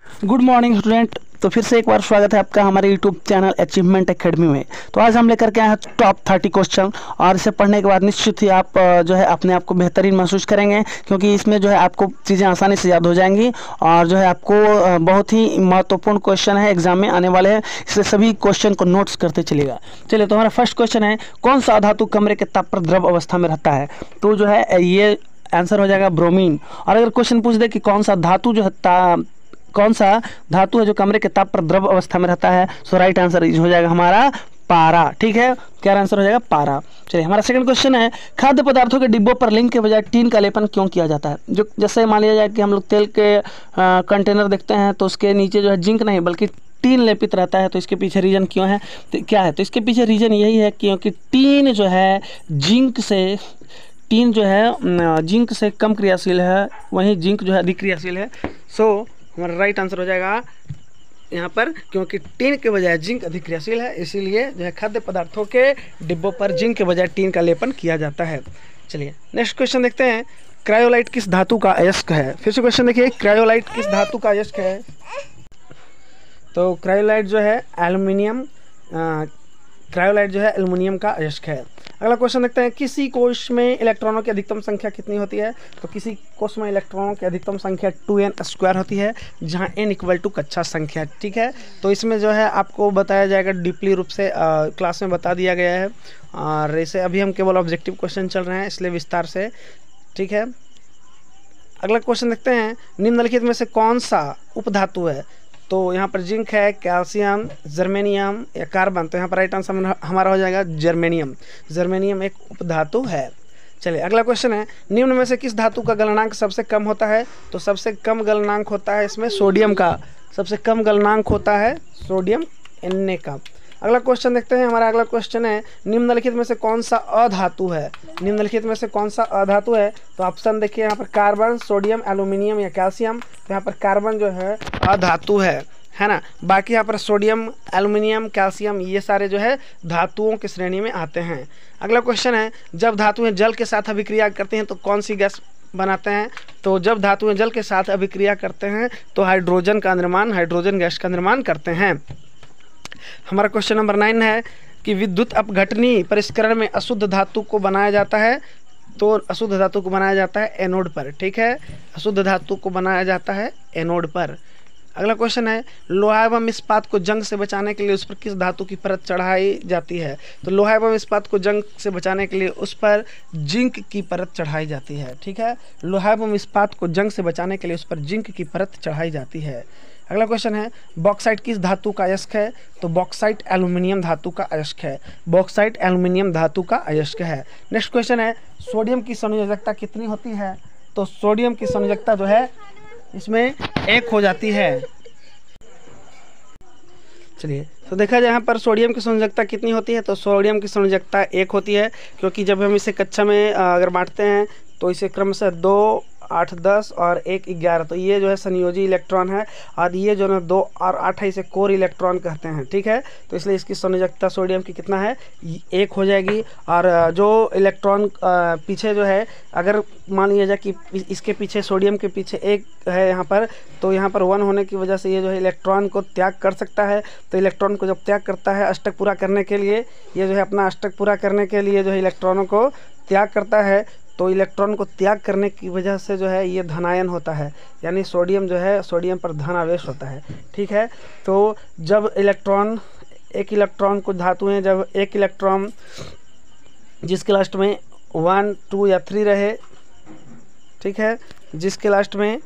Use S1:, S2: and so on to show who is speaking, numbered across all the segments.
S1: Good morning student. तो फिर से एक बार स्वागत है आपका हमारे यूट्यूब चैनल अचीवमेंट एकेडमी में। तो आज हम लेकर के आए हैं टॉप 30 क्वेश्चन, और इसे पढ़ने के बाद निश्चित ही आप जो है अपने आप को बेहतरीन महसूस करेंगे, क्योंकि इसमें जो है आपको चीज़ें आसानी से याद हो जाएंगी। और जो है आपको बहुत ही महत्वपूर्ण क्वेश्चन है, एग्जाम में आने वाले हैं, इसलिए सभी क्वेश्चन को नोट्स करते चलिएगा। चलिए, तो हमारा फर्स्ट क्वेश्चन है, कौन सा धातु कमरे के ताप पर द्रव अवस्था में रहता है? तो जो है ये आंसर हो जाएगा ब्रोमीन। और अगर क्वेश्चन पूछ दे कि कौन सा धातु है जो कमरे के ताप पर द्रव अवस्था में रहता है, सो राइट आंसर हो जाएगा हमारा पारा। ठीक है, क्या आंसर हो जाएगा? पारा। चलिए, हमारा सेकंड क्वेश्चन है, खाद्य पदार्थों के डिब्बों पर लिंक के बजाय टीन का लेपन क्यों किया जाता है? जो जैसे मान लिया जाए कि हम लोग तेल के कंटेनर देखते हैं, तो उसके नीचे जो है जिंक नहीं बल्कि टीन लेपित रहता है। तो इसके पीछे रीजन क्यों है, तो क्या है? तो इसके पीछे रीजन यही है क्योंकि टीन जो है जिंक से कम क्रियाशील है, वहीं जिंक जो है अधिक क्रियाशील है। सो हमारा राइट आंसर हो जाएगा यहाँ पर, क्योंकि टीन के बजाय जिंक अधिक क्रियाशील है, इसीलिए जो है खाद्य पदार्थों के डिब्बों पर जिंक के बजाय टीन का लेपन किया जाता है। चलिए नेक्स्ट क्वेश्चन देखते हैं, क्रायोलाइट किस धातु का अयस्क है? फिर से क्वेश्चन देखिए, क्रायोलाइट किस धातु का अयस्क है? तो क्रायोलाइट जो है एल्युमिनियम का अयस्क है। अगला क्वेश्चन देखते हैं, किसी कोश में इलेक्ट्रॉनों की अधिकतम संख्या कितनी होती है? तो किसी कोश में इलेक्ट्रॉनों की अधिकतम संख्या 2n² होती है, जहां n = कक्षा संख्या। ठीक है, तो इसमें जो है आपको बताया जाएगा डीपली रूप से, क्लास में बता दिया गया है, और इसे अभी हम केवल ऑब्जेक्टिव क्वेश्चन चल रहे हैं, इसलिए विस्तार से। ठीक है, अगला क्वेश्चन देखते हैं, निम्नलिखित में से कौन सा उपधातु है? तो यहाँ पर जिंक है, कैल्शियम, जर्मेनियम या कार्बन। तो यहाँ पर राइट आंसर हमारा हो जाएगा जर्मेनियम। जर्मेनियम एक उपधातु है। चलिए, अगला क्वेश्चन है, निम्न में से किस धातु का गलनांक सबसे कम होता है? तो सबसे कम गलनांक होता है इसमें सोडियम का। सबसे कम गलनांक होता है सोडियम Na का। अगला क्वेश्चन देखते हैं, हमारा अगला क्वेश्चन है, निम्नलिखित में से कौन सा अधातु है? निम्नलिखित में से कौन सा अधातु है? तो ऑप्शन देखिए, यहाँ पर कार्बन, सोडियम, एल्यूमिनियम या कैल्शियम। तो यहाँ पर कार्बन जो है अधातु है ना। बाकी यहाँ पर सोडियम, एल्यूमिनियम, कैल्शियम ये सारे जो है धातुओं की श्रेणी में आते हैं। अगला क्वेश्चन है, जब धातुएं जल के साथ अभिक्रिया करते हैं तो कौन सी गैस बनाते हैं? तो जब धातुएं जल के साथ अभिक्रिया करते हैं तो हाइड्रोजन गैस का निर्माण करते हैं। हमारा क्वेश्चन नंबर 9 है कि विद्युत अपघटनी परिष्करण में अशुद्ध धातु को बनाया जाता है। तो अशुद्ध धातु को बनाया जाता है एनोड पर। ठीक है, अशुद्ध धातु को बनाया जाता है एनोड पर। अगला क्वेश्चन है, लोहा एवं इस्पात को जंग से बचाने के लिए उस पर किस धातु की परत चढ़ाई जाती है? तो लोहा एवं इस्पात को जंग से बचाने के लिए उस पर जिंक की परत चढ़ाई जाती है। ठीक है, लोहा एवं इस्पात को जंग से बचाने के लिए उस पर जिंक की परत चढ़ाई जाती है। अगला क्वेश्चन है, बॉक्साइट किस धातु का अयस्क है? तो बॉक्साइट एल्यूमिनियम धातु का अयस्क है। बॉक्साइट एल्यूमिनियम धातु का अयस्क है। नेक्स्ट क्वेश्चन है, सोडियम की संयोजकता कितनी होती है? तो सोडियम की संयोजकता जो है इसमें 1 हो जाती है। चलिए, तो देखा जाए यहाँ पर सोडियम की संयोजकता कितनी होती है? तो सोडियम की संयोजकता 1 होती है, क्योंकि जब हम इसे कक्षा में अगर बांटते हैं तो इसे क्रमशः 2, 8, 10 और 1, 11। तो ये जो है संयोजी इलेक्ट्रॉन है, और ये जो है 2 और 8 है, इसे कोर इलेक्ट्रॉन कहते हैं। ठीक है, तो इसलिए इसकी संयोजकता सोडियम की कितना है? 1 हो जाएगी। और जो इलेक्ट्रॉन पीछे जो है, अगर मान लिया जाए कि इसके पीछे सोडियम के पीछे 1 है यहाँ पर, तो यहाँ पर 1 होने की वजह से ये जो है इलेक्ट्रॉन को त्याग कर सकता है। तो इलेक्ट्रॉन को जब त्याग करता है अष्टक पूरा करने के लिए, ये जो है अपना अष्टक पूरा करने के लिए जो है इलेक्ट्रॉनों को त्याग करता है, तो इलेक्ट्रॉन को त्याग करने की वजह से जो है ये धनायन होता है, यानी सोडियम जो है सोडियम पर धन आवेश होता है। ठीक है, तो जब एक इलेक्ट्रॉन को धातुएं जब एक इलेक्ट्रॉन जिसके लास्ट में 1, 2 या 3 रहे, ठीक है, जिसके लास्ट में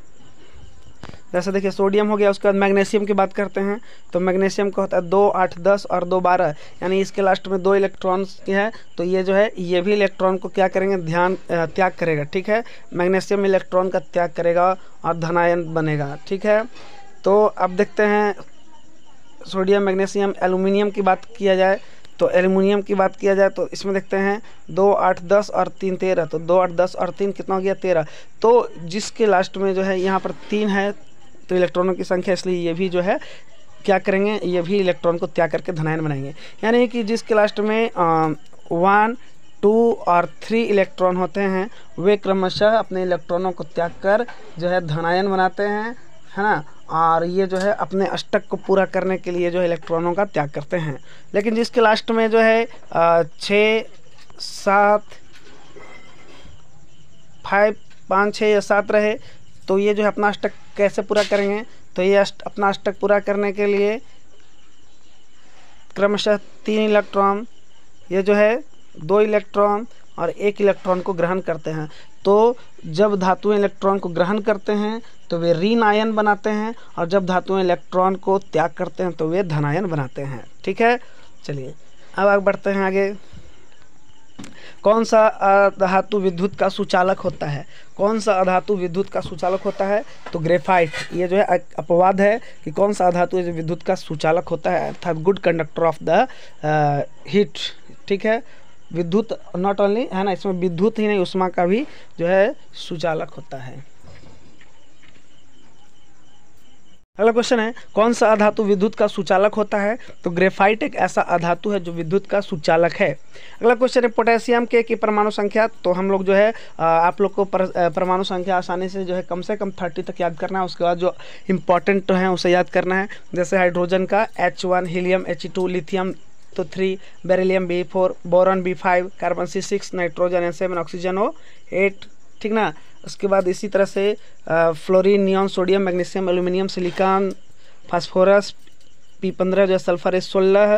S1: जैसे देखिए सोडियम हो गया, उसके बाद मैग्नीशियम की बात करते हैं। तो मैग्नीशियम का होता है 2, 8, 10 और 2, 12, यानी इसके लास्ट में 2 इलेक्ट्रॉन्स है। तो ये जो है ये भी इलेक्ट्रॉन को क्या करेंगे? त्याग करेगा। ठीक है, मैग्नीशियम इलेक्ट्रॉन का त्याग करेगा और धनायन बनेगा। ठीक है, तो अब देखते हैं सोडियम, मैग्नीशियम, एल्यूमिनियम की बात किया जाए। तो एल्यूमिनियम की बात किया जाए तो इसमें देखते हैं 2, 8, 10 और 3, 13। तो 2, 8, 10 और 3 कितना हो गया? 13। तो जिसके लास्ट में जो है यहाँ पर 3 है, तो इलेक्ट्रॉनों की संख्या, इसलिए ये भी जो है क्या करेंगे? ये भी इलेक्ट्रॉन को त्याग करके धनायन बनाएंगे। यानी कि जिसके लास्ट में 1, 2 और 3 इलेक्ट्रॉन होते हैं, वे क्रमशः अपने इलेक्ट्रॉनों को त्याग कर जो है धनायन बनाते हैं, है ना। और ये जो है अपने अष्टक को पूरा करने के लिए जो है इलेक्ट्रॉनों का त्याग करते हैं। लेकिन जिसके लास्ट में जो है 6 7 5 5 6 या 7 रहे, तो ये जो है अपना अष्टक कैसे पूरा करेंगे? तो ये अपना अष्टक पूरा करने के लिए क्रमशः 3 इलेक्ट्रॉन, ये जो है 2 इलेक्ट्रॉन और 1 इलेक्ट्रॉन को ग्रहण करते हैं। तो जब धातुएं इलेक्ट्रॉन को ग्रहण करते हैं तो वे ऋण आयन बनाते हैं, और जब धातुएं इलेक्ट्रॉन को त्याग करते हैं तो वे धनायन बनाते हैं। ठीक है, चलिए अब आगे बढ़ते हैं आगे। कौन सा अधातु विद्युत का सुचालक होता है? कौन सा अधातु विद्युत का सुचालक होता है? तो ग्रेफाइट। ये जो है अपवाद है कि कौन सा अधातु विद्युत का सुचालक होता है, अर्थात good conductor of the heat. ठीक है, विद्युत नॉट ओनली है ना, इसमें विद्युत ही नहीं उष्मा का भी जो है सुचालक होता है। अगला क्वेश्चन है, कौन सा अधातु विद्युत का सुचालक होता है? तो ग्रेफाइट एक ऐसा अधातु है जो विद्युत का सुचालक है। अगला क्वेश्चन है, पोटेशियम के की परमाणु संख्या। तो हम लोग जो है आप लोग को परमाणु संख्या आसानी से जो है कम 30 तक याद करना है। उसके बाद जो इम्पोर्टेंट है उसे याद करना है। जैसे हाइड्रोजन का H1, हीलियम He2, लिथियम तो 3, beryllium B4, boron B5, carbon C6, nitrogen N7, oxygen O8। ठीक ना। उसके बाद इसी तरह से fluorine, neon, sodium, magnesium, aluminium, silicon, phosphorus P15, जो sulphur S16,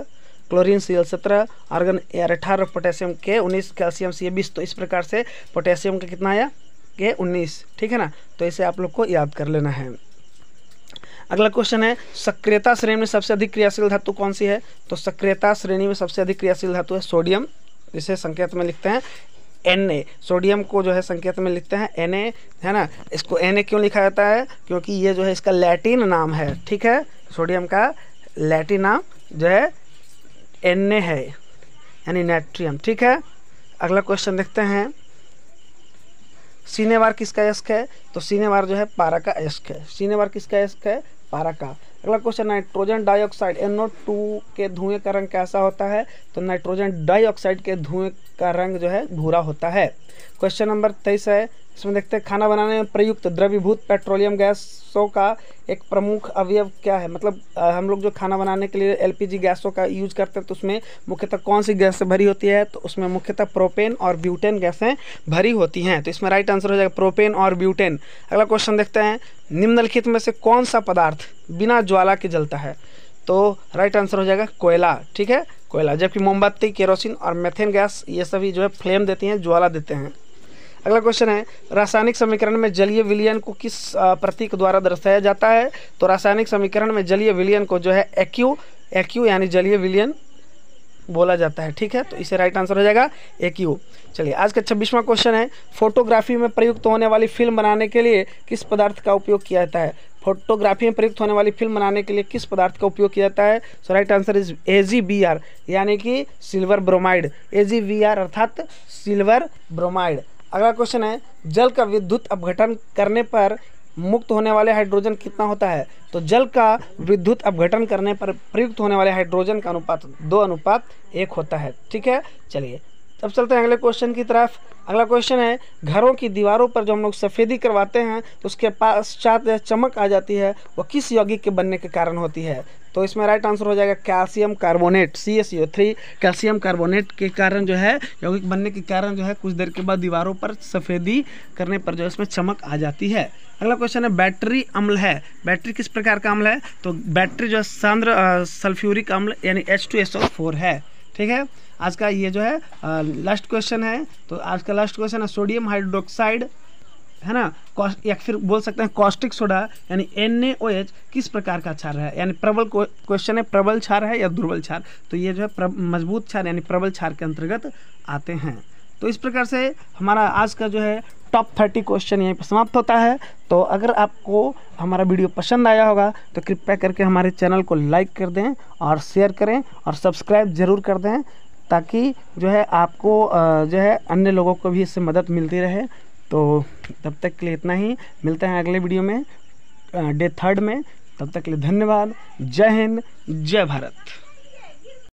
S1: chlorine Cl17, argon Ar18, potassium K19, calcium Ca20। तो इस प्रकार से पोटेशियम का कितना आया? K19। ठीक है ना, तो इसे आप लोग को याद कर लेना है। अगला क्वेश्चन है, सक्रियता श्रेणी में सबसे अधिक क्रियाशील धातु कौन सी है? तो सक्रियता श्रेणी में सबसे अधिक क्रियाशील धातु है सोडियम, जिसे संकेत में लिखते हैं Na। सोडियम को जो है संकेत में लिखते हैं Na, है ना। इसको Na क्यों लिखा जाता है? क्योंकि ये जो है इसका लैटिन नाम है। ठीक है, सोडियम का लैटिन नाम जो है Na है, यानी नाइट्रियम। ठीक है, अगला क्वेश्चन देखते हैं, सीनेवार किसका अयस्क है? तो सीनेवार जो है पारा का अयस्क है। सीनेवार किसका अयस्क है? पारा का। अगला क्वेश्चन, नाइट्रोजन डाइऑक्साइड NO2 के धुएं का रंग कैसा होता है? तो नाइट्रोजन डाइऑक्साइड के धुएं का रंग जो है भूरा होता है। क्वेश्चन नंबर 23 है, इसमें देखते हैं, खाना बनाने में प्रयुक्त द्रवीभूत पेट्रोलियम गैसों का एक प्रमुख अवयव क्या है? मतलब हम लोग जो खाना बनाने के लिए LPG गैसों का यूज करते हैं तो उसमें मुख्यतः कौन सी गैस भरी होती है? तो उसमें मुख्यतः प्रोपेन और ब्यूटेन गैसें भरी होती हैं। तो इसमें राइट आंसर हो जाएगा प्रोपेन और ब्यूटेन। अगला क्वेश्चन देखते हैं, निम्नलिखित में से कौन सा पदार्थ बिना ज्वाला के जलता है? तो राइट आंसर हो जाएगा कोयला। ठीक है, कोयला। जबकि मोमबत्ती, केरोसिन और मेथेन गैस ये सभी जो है फ्लेम देती हैं, ज्वाला देते हैं। अगला क्वेश्चन है, रासायनिक समीकरण में जलीय विलयन को किस प्रतीक द्वारा दर्शाया जाता है? तो रासायनिक समीकरण में जलीय विलयन को जो है एक्यू यानी जलीय विलयन बोला जाता है। ठीक है, तो इसे राइट आंसर हो जाएगा एक्यू। चलिए आज का 26वां क्वेश्चन है, फोटोग्राफी में प्रयुक्त होने वाली फिल्म बनाने के लिए किस पदार्थ का उपयोग किया जाता है? फोटोग्राफी में प्रयुक्त होने वाली फिल्म बनाने के लिए किस पदार्थ का उपयोग किया जाता है? सो राइट आंसर इज AgBr, यानी कि सिल्वर ब्रोमाइड। AgBr अर्थात सिल्वर ब्रोमाइड। अगला क्वेश्चन है, जल का विद्युत अपघटन करने पर मुक्त होने वाले हाइड्रोजन कितना होता है? तो जल का विद्युत अपघटन करने पर प्रयुक्त होने वाले हाइड्रोजन का अनुपात 2:1 होता है। ठीक है, चलिए अब चलते हैं अगले क्वेश्चन की तरफ। अगला क्वेश्चन है, घरों की दीवारों पर जो हम लोग सफ़ेदी करवाते हैं तो उसके पश्चात चमक आ जाती है, वह किस यौगिक के बनने के कारण होती है? तो इसमें राइट आंसर हो जाएगा calcium carbonate, CaCO3। Calcium carbonate के कारण जो है यौगिक बनने के कारण जो है कुछ देर के बाद दीवारों पर सफ़ेदी करने पर जो है इसमें चमक आ जाती है। अगला क्वेश्चन है, बैटरी अम्ल है। बैटरी किस प्रकार का अम्ल है? तो बैटरी जो है सांद्र सल्फ्यूरिक अम्ल यानी H2SO4 है। ठीक है, आज का ये जो है लास्ट क्वेश्चन है। तो आज का लास्ट क्वेश्चन है, सोडियम हाइड्रोक्साइड है ना, या फिर बोल सकते हैं कॉस्टिक सोडा यानी NaOH किस प्रकार का क्षार है? यानी प्रबल क्वेश्चन है, प्रबल क्षार है या दुर्बल क्षार? तो ये जो है मजबूत क्षार यानी प्रबल क्षार के अंतर्गत आते हैं। तो इस प्रकार से हमारा आज का जो है टॉप 30 क्वेश्चन यहीं पर समाप्त होता है। तो अगर आपको हमारा वीडियो पसंद आया होगा तो कृपया करके हमारे चैनल को लाइक कर दें और शेयर करें और सब्सक्राइब ज़रूर कर दें, ताकि जो है आपको जो है अन्य लोगों को भी इससे मदद मिलती रहे। तो तब तक के लिए इतना ही, मिलते हैं अगले वीडियो में डे 3 में। तब तक के लिए धन्यवाद। जय हिंद, जय भारत।